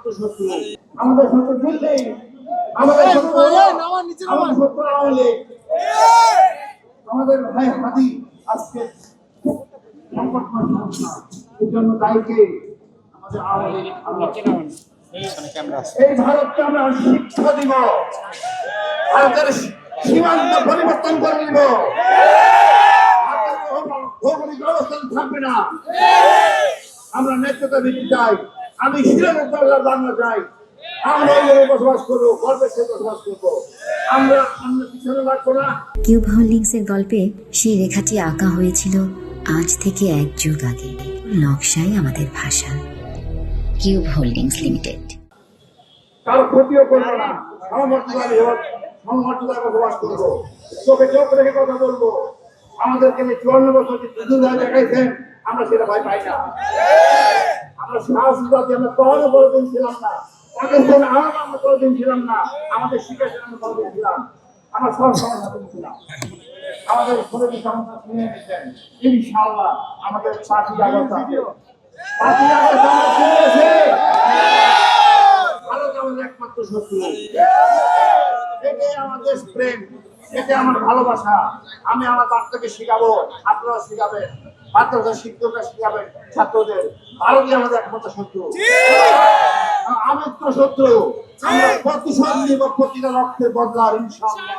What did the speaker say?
একমাত্র শত্রু। আমাদের শত্রু দিল্লি, আমাদের শত্রু আওয়ামী লীগ, আমাদের ভাই হাদি আজকে সংকটময় সমস্যা। এর জন্য দায়ী কে? আমাদের আওয়ামী লীগ। এই ভারতকে আমরা শিক্ষা দিব, ভারতের সীমান্ত পরিবর্তন করে দিব, ভৌগোলিক অবস্থান থাকবে না। আমরা নেতৃত্ব দিতে চাই। আমি শিরোনার বাংলা চাই। আমরা বসবাস করবো, গর্বের সাথে বসবাস করবো। আমরা পিছনে রাখবো না। কিউব হোল্ডিংসের গল্পে সেই রেখাটি আঁকা হয়েছিল আজ থেকে 1 যুগ আগে। নকশাই আমাদের ভাষা। Cube holdings limited. কারো ক্ষতিও করবো না, সমমর্যাদায় বসবাস করবো, চোখে চোখ রেখে কথা বলবো। আমাদেরকে 54 বছর দেখাইছেন, আমরা সেটা ভয় পাই না। আমরা সাহস আমরা কখনো কোনোদিন ছিলাম না, পাকিস্তান আমরা কোনোদিন ছিলাম না, আমাদের শিখেছেন আমরা কোনোদিন ছিলাম, আমরা সব সমস্যা ছিলাম। আমাদের শরীরের সমস্যা শুনে নিচ্ছেন, ইনশাআল্লাহ আমাদের 5ই আগস্ট আছে। 5ই আগস্ট আমরা শুনেছি ভারত আমাদের একমাত্র শত্রু। এটাই আমার দেশ প্রেম, এটাই আমার ভালোবাসা। আমি আমার বাচ্চাকে শিখাবো, আপনারা শিখাবেন, মাদ্রাসার শিক্ষকরা শিখাবেন ছাত্রদের। ভারতই আমাদের একমাত্র শত্রু, আমৃত্য শত্রু। আমরা প্রতিশোধ নিব, প্রতিটা রক্তের বদলা ইনশাআল্লাহ।